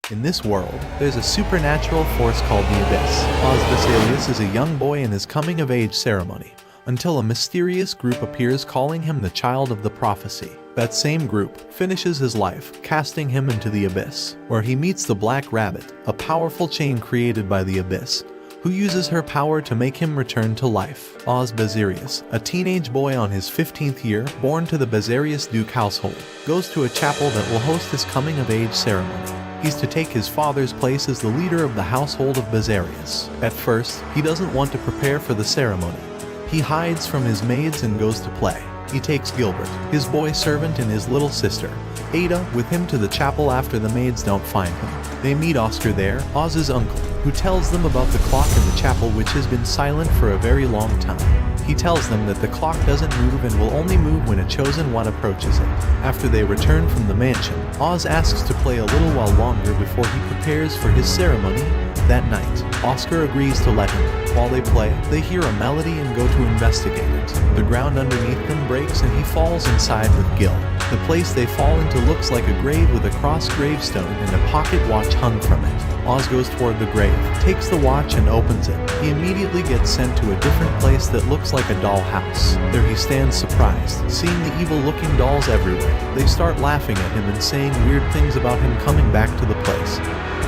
In this world, there's a supernatural force called the Abyss. Oz Basilius is a young boy in his coming-of-age ceremony, until a mysterious group appears calling him the child of the prophecy. That same group finishes his life, casting him into the Abyss, where he meets the Black Rabbit, a powerful chain created by the Abyss, who uses her power to make him return to life. Oz Basilius, a teenage boy on his 15th year, born to the Basilius Duke household, goes to a chapel that will host his coming-of-age ceremony. He's to take his father's place as the leader of the household of Basilius. At first, he doesn't want to prepare for the ceremony. He hides from his maids and goes to play. He takes Gilbert, his boy servant, and his little sister, Ada, with him to the chapel after the maids don't find him. They meet Oscar there, Oz's uncle, who tells them about the clock in the chapel, which has been silent for a very long time. He tells them that the clock doesn't move and will only move when a chosen one approaches it. After they return from the mansion, Oz asks to play a little while longer before he prepares for his ceremony. That night, Oscar agrees to let him. While they play, they hear a melody and go to investigate it. The ground underneath them breaks and he falls inside with Gil. The place they fall into looks like a grave with a crossed gravestone and a pocket watch hung from it. Oz goes toward the grave, takes the watch and opens it. He immediately gets sent to a different place that looks like a dollhouse. There he stands surprised, seeing the evil-looking dolls everywhere. They start laughing at him and saying weird things about him coming back to the place,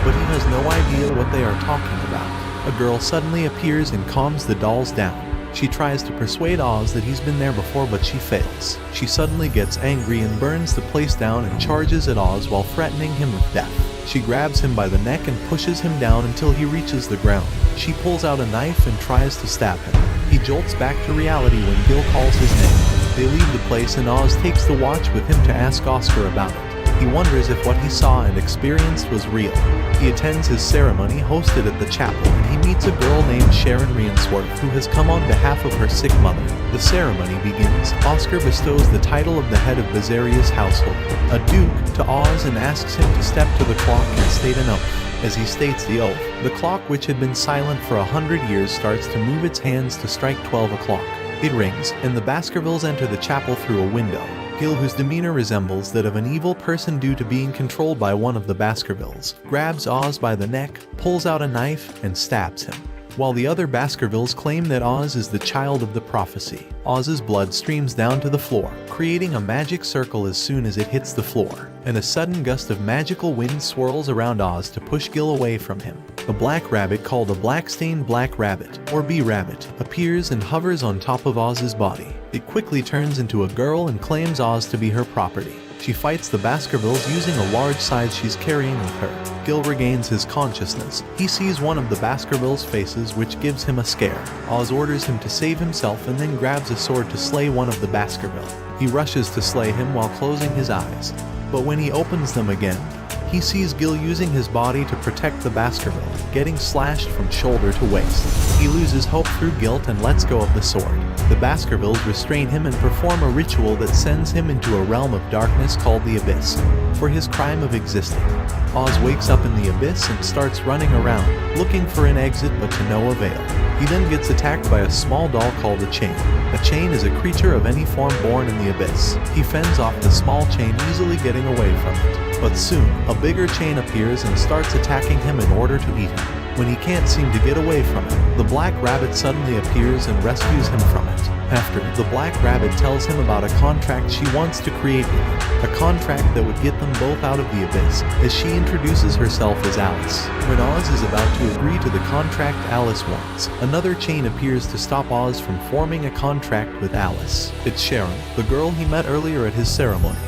but he has no idea what they are talking about. A girl suddenly appears and calms the dolls down. She tries to persuade Oz that he's been there before, but she fails. She suddenly gets angry and burns the place down and charges at Oz while threatening him with death. She grabs him by the neck and pushes him down until he reaches the ground. She pulls out a knife and tries to stab him. He jolts back to reality when Gil calls his name. They leave the place and Oz takes the watch with him to ask Oscar about it. He wonders if what he saw and experienced was real. He attends his ceremony hosted at the chapel and he meets a girl named Sharon Riensworth who has come on behalf of her sick mother. The ceremony begins. Oscar bestows the title of the head of Basilius' household, a duke, to Oz and asks him to step to the clock and state an oath. As he states the oath, the clock, which had been silent for 100 years, starts to move its hands to strike 12 o'clock. It rings, and the Baskervilles enter the chapel through a window. Gil, whose demeanor resembles that of an evil person due to being controlled by one of the Baskervilles, grabs Oz by the neck, pulls out a knife, and stabs him. While the other Baskervilles claim that Oz is the child of the prophecy, Oz's blood streams down to the floor, creating a magic circle as soon as it hits the floor, and a sudden gust of magical wind swirls around Oz to push Gil away from him. A black rabbit called a black-stained black rabbit, or bee-rabbit, appears and hovers on top of Oz's body. It quickly turns into a girl and claims Oz to be her property. She fights the Baskervilles using a large scythe she's carrying with her. Gil regains his consciousness. He sees one of the Baskervilles' faces, which gives him a scare. Oz orders him to save himself and then grabs a sword to slay one of the Baskervilles. He rushes to slay him while closing his eyes, but when he opens them again, he sees Gil using his body to protect the Baskerville, getting slashed from shoulder to waist. He loses hope through guilt and lets go of the sword. The Baskervilles restrain him and perform a ritual that sends him into a realm of darkness called the Abyss, for his crime of existing. Oz wakes up in the Abyss and starts running around, looking for an exit but to no avail. He then gets attacked by a small doll called a chain. A chain is a creature of any form born in the Abyss. He fends off the small chain, easily getting away from it. But soon, a bigger chain appears and starts attacking him in order to eat him. When he can't seem to get away from it, the Black Rabbit suddenly appears and rescues him from it. After, the Black Rabbit tells him about a contract she wants to create with him, a contract that would get them both out of the Abyss, as she introduces herself as Alice. When Oz is about to agree to the contract Alice wants, another chain appears to stop Oz from forming a contract with Alice. It's Sharon, the girl he met earlier at his ceremony.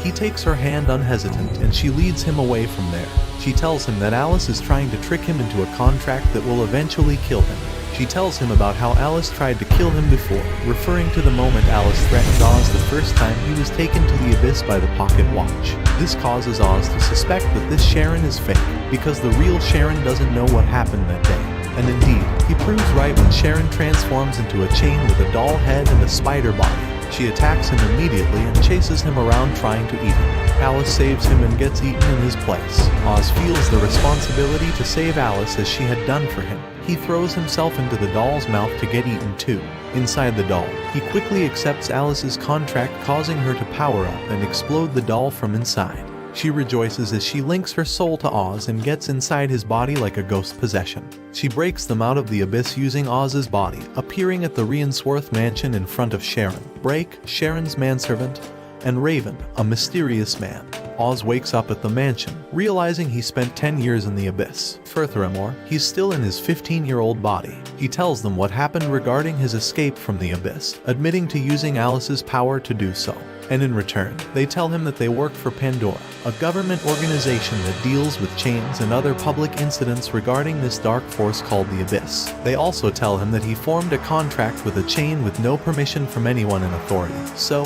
He takes her hand unhesitant and she leads him away from there. She tells him that Alice is trying to trick him into a contract that will eventually kill him. She tells him about how Alice tried to kill him before, referring to the moment Alice threatened Oz the first time he was taken to the Abyss by the pocket watch. This causes Oz to suspect that this Sharon is fake, because the real Sharon doesn't know what happened that day. And indeed, he proves right when Sharon transforms into a chain with a doll head and a spider body. She attacks him immediately and chases him around trying to eat him. Alice saves him and gets eaten in his place. Oz feels the responsibility to save Alice as she had done for him. He throws himself into the doll's mouth to get eaten too. Inside the doll, he quickly accepts Alice's contract, causing her to power up and explode the doll from inside. She rejoices as she links her soul to Oz and gets inside his body like a ghost possession. She breaks them out of the abyss using Oz's body, appearing at the Riensworth mansion in front of Sharon, Brake, Sharon's manservant, and Raven, a mysterious man. Oz wakes up at the mansion, realizing he spent 10 years in the abyss. Furthermore, he's still in his 15-year-old body. He tells them what happened regarding his escape from the abyss, admitting to using Alice's power to do so. And in return, they tell him that they work for Pandora, a government organization that deals with chains and other public incidents regarding this dark force called the Abyss. They also tell him that he formed a contract with a chain with no permission from anyone in authority, so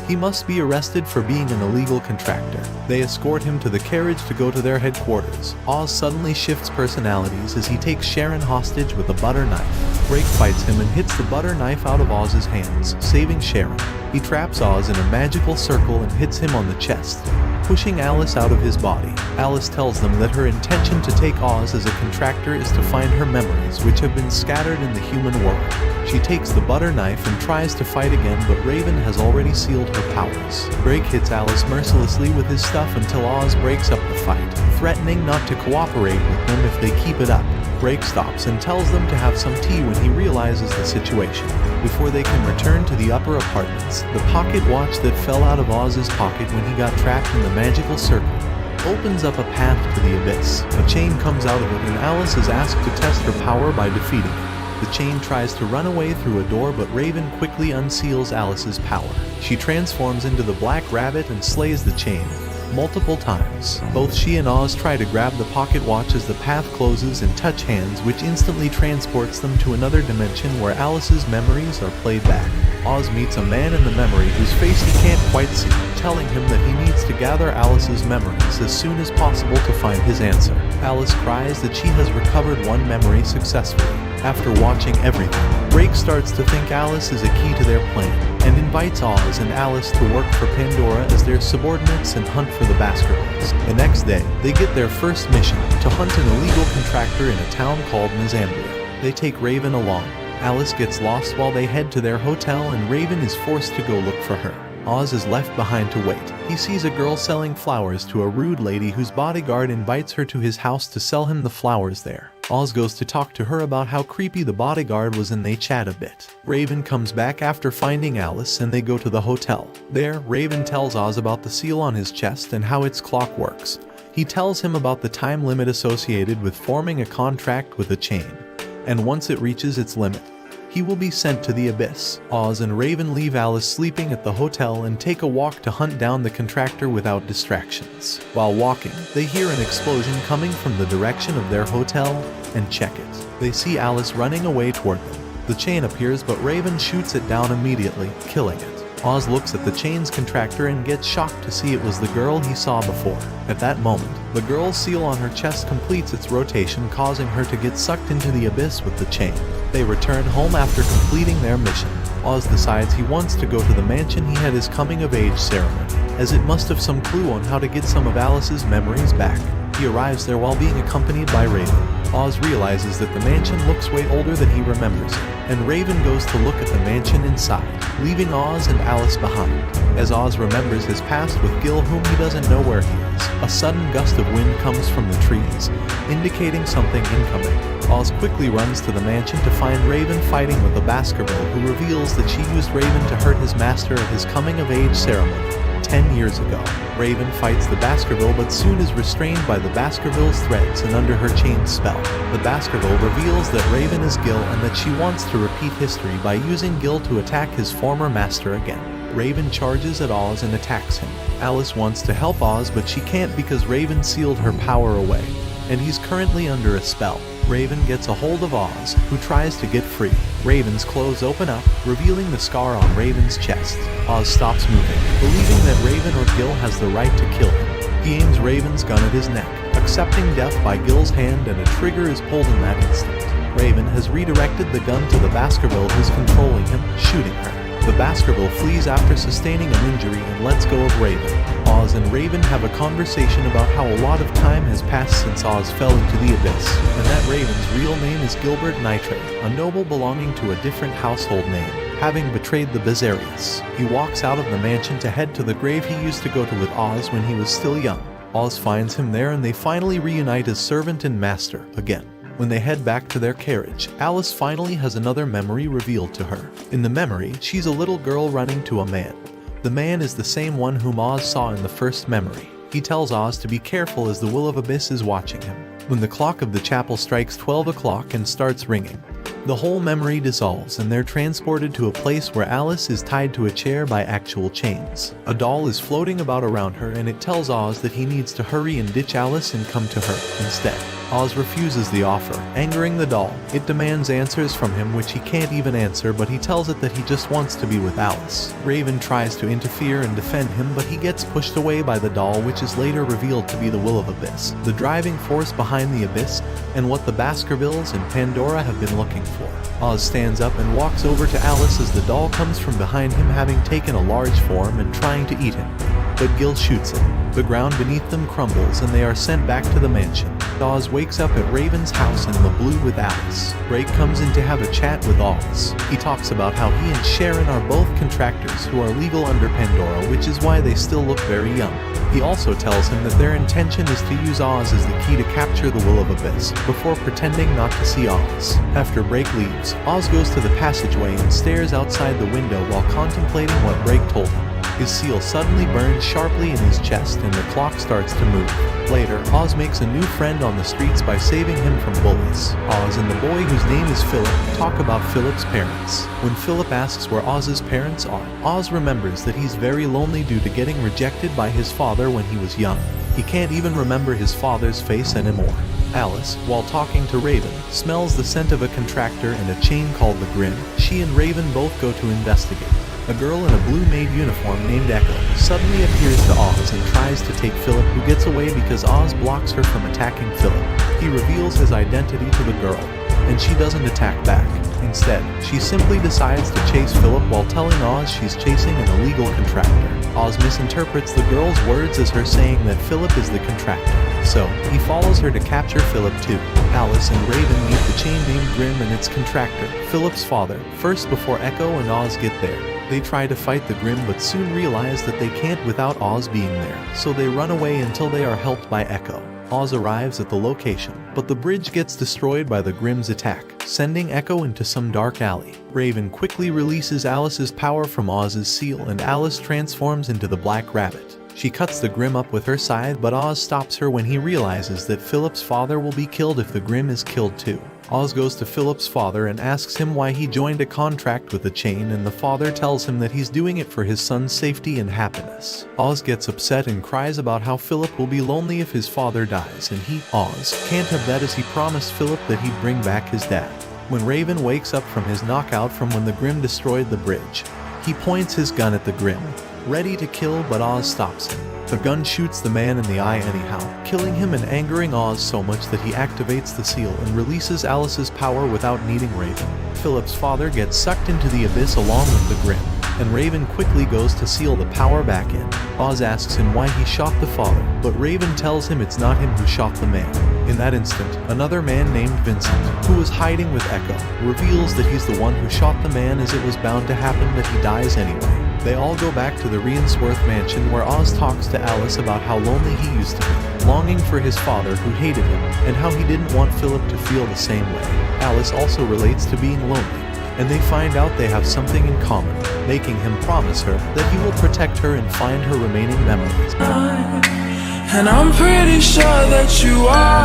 he must be arrested for being an illegal contractor. They escort him to the carriage to go to their headquarters. Oz suddenly shifts personalities as he takes Sharon hostage with a butter knife. Brake fights him and hits the butter knife out of Oz's hands, saving Sharon. He traps Oz in a magical circle and hits him on the chest, pushing Alice out of his body. Alice tells them that her intention to take Oz as a contractor is to find her memories, which have been scattered in the human world. She takes the butter knife and tries to fight again, but Raven has already sealed her powers. Brake hits Alice mercilessly with his stuff until Oz breaks up the fight, threatening not to cooperate with them if they keep it up. Brake stops and tells them to have some tea when he realizes the situation. Before they can return to the upper apartments, the pocket watch that fell out of Oz's pocket when he got trapped in the magical circle opens up a path to the abyss. A chain comes out of it and Alice is asked to test her power by defeating it. The chain tries to run away through a door, but Raven quickly unseals Alice's power. She transforms into the Black Rabbit and slays the chain multiple times. Both she and Oz try to grab the pocket watch as the path closes and touch hands, which instantly transports them to another dimension where Alice's memories are played back. Oz meets a man in the memory whose face he can't quite see, telling him that he needs to gather Alice's memories as soon as possible to find his answer. Alice cries that she has recovered one memory successfully. After watching everything, Brake starts to think Alice is a key to their plan, and invites Oz and Alice to work for Pandora as their subordinates and hunt for the Baskervilles. The next day, they get their first mission, to hunt an illegal contractor in a town called Mazambia. They take Raven along. Alice gets lost while they head to their hotel, and Raven is forced to go look for her. Oz is left behind to wait. He sees a girl selling flowers to a rude lady whose bodyguard invites her to his house to sell him the flowers there. Oz goes to talk to her about how creepy the bodyguard was and they chat a bit. Raven comes back after finding Alice and they go to the hotel. There, Raven tells Oz about the seal on his chest and how its clock works. He tells him about the time limit associated with forming a contract with a chain, and once it reaches its limit, he will be sent to the abyss. Oz and Raven leave Alice sleeping at the hotel and take a walk to hunt down the contractor without distractions. While walking, they hear an explosion coming from the direction of their hotel and check it. They see Alice running away toward them. The chain appears, but Raven shoots it down immediately, killing it. Oz looks at the chain's contractor and gets shocked to see it was the girl he saw before. At that moment, the girl's seal on her chest completes its rotation, causing her to get sucked into the abyss with the chain. They return home after completing their mission. Oz decides he wants to go to the mansion he had his coming-of-age ceremony, as it must have some clue on how to get some of Alice's memories back. He arrives there while being accompanied by Raven. Oz realizes that the mansion looks way older than he remembers it, and Raven goes to look at the mansion inside, leaving Oz and Alice behind. As Oz remembers his past with Gil, whom he doesn't know where he is, a sudden gust of wind comes from the trees, indicating something incoming. Oz quickly runs to the mansion to find Raven fighting with a Baskerville, who reveals that she used Raven to hurt his master at his coming-of-age ceremony 10 years ago. Raven fights the Baskerville but soon is restrained by the Baskerville's threats and under her chained spell. The Baskerville reveals that Raven is Gil and that she wants to repeat history by using Gil to attack his former master again. Raven charges at Oz and attacks him. Alice wants to help Oz, but she can't because Raven sealed her power away, and he's currently under a spell. Raven gets a hold of Oz, who tries to get free. Raven's clothes open up, revealing the scar on Raven's chest. Oz stops moving, believing that Raven or Gil has the right to kill him. He aims Raven's gun at his neck, accepting death by Gil's hand, and a trigger is pulled in that instant. Raven has redirected the gun to the Baskerville who's controlling him, shooting her. The Baskerville flees after sustaining an injury and lets go of Raven. Oz and Raven have a conversation about how a lot of time has passed since Oz fell into the abyss, and that Raven's real name is Gilbert Nitrate, a noble belonging to a different household name, having betrayed the Bizarius. He walks out of the mansion to head to the grave he used to go to with Oz when he was still young. Oz finds him there and they finally reunite as servant and master again. When they head back to their carriage, Alice finally has another memory revealed to her. In the memory, she's a little girl running to a man. The man is the same one whom Oz saw in the first memory. He tells Oz to be careful as the Will of Abyss is watching him. When the clock of the chapel strikes 12 o'clock and starts ringing, the whole memory dissolves and they're transported to a place where Alice is tied to a chair by actual chains. A doll is floating about around her and it tells Oz that he needs to hurry and ditch Alice and come to her instead. Oz refuses the offer, angering the doll. It demands answers from him which he can't even answer, but he tells it that he just wants to be with Alice. Raven tries to interfere and defend him, but he gets pushed away by the doll, which is later revealed to be the Will of Abyss, the driving force behind the Abyss, and what the Baskervilles and Pandora have been looking for. Oz stands up and walks over to Alice as the doll comes from behind him, having taken a large form and trying to eat him. But Gil shoots him. The ground beneath them crumbles and they are sent back to the mansion. Oz wakes up at Raven's house in the blue with Alice. Drake comes in to have a chat with Oz. He talks about how he and Sharon are both contractors who are legal under Pandora, which is why they still look very young. He also tells him that their intention is to use Oz as the key to capture the Will of Abyss, before pretending not to see Oz. After Drake leaves, Oz goes to the passageway and stares outside the window while contemplating what Drake told him. His seal suddenly burns sharply in his chest and the clock starts to move. Later, Oz makes a new friend on the streets by saving him from bullies. Oz and the boy, whose name is Philip, talk about Philip's parents. When Philip asks where Oz's parents are, Oz remembers that he's very lonely due to getting rejected by his father when he was young. He can't even remember his father's face anymore. Alice, while talking to Raven, smells the scent of a contractor and a chain called the Grim. She and Raven both go to investigate. A girl in a blue maid uniform named Echo suddenly appears to Oz and tries to take Philip, who gets away because Oz blocks her from attacking Philip. He reveals his identity to the girl, and she doesn't attack back. Instead, she simply decides to chase Philip while telling Oz she's chasing an illegal contractor. Oz misinterprets the girl's words as her saying that Philip is the contractor, so he follows her to capture Philip too. Alice and Raven meet the chain named Grim and its contractor, Philip's father, first before Echo and Oz get there. They try to fight the Grim but soon realize that they can't without Oz being there, so they run away until they are helped by Echo. Oz arrives at the location, but the bridge gets destroyed by the Grim's attack, sending Echo into some dark alley. Raven quickly releases Alice's power from Oz's seal and Alice transforms into the Black Rabbit. She cuts the Grim up with her scythe, but Oz stops her when he realizes that Philip's father will be killed if the Grim is killed too. Oz goes to Philip's father and asks him why he joined a contract with the chain, and the father tells him that he's doing it for his son's safety and happiness. Oz gets upset and cries about how Philip will be lonely if his father dies, and he, Oz, can't have that as he promised Philip that he'd bring back his dad. When Raven wakes up from his knockout from when the Grim destroyed the bridge, he points his gun at the Grim, ready to kill, but Oz stops him. The gun shoots the man in the eye anyhow, killing him and angering Oz so much that he activates the seal and releases Alice's power without needing Raven. Philip's father gets sucked into the abyss along with the Grim, and Raven quickly goes to seal the power back in. Oz asks him why he shot the father, but Raven tells him it's not him who shot the man. In that instant, another man named Vincent, who was hiding with Echo, reveals that he's the one who shot the man, as it was bound to happen that he dies anyway. They all go back to the Riensworth mansion where Oz talks to Alice about how lonely he used to be, longing for his father who hated him, and how he didn't want Philip to feel the same way. Alice also relates to being lonely, and they find out they have something in common, making him promise her that he will protect her and find her remaining memories. And I'm pretty sure that you are.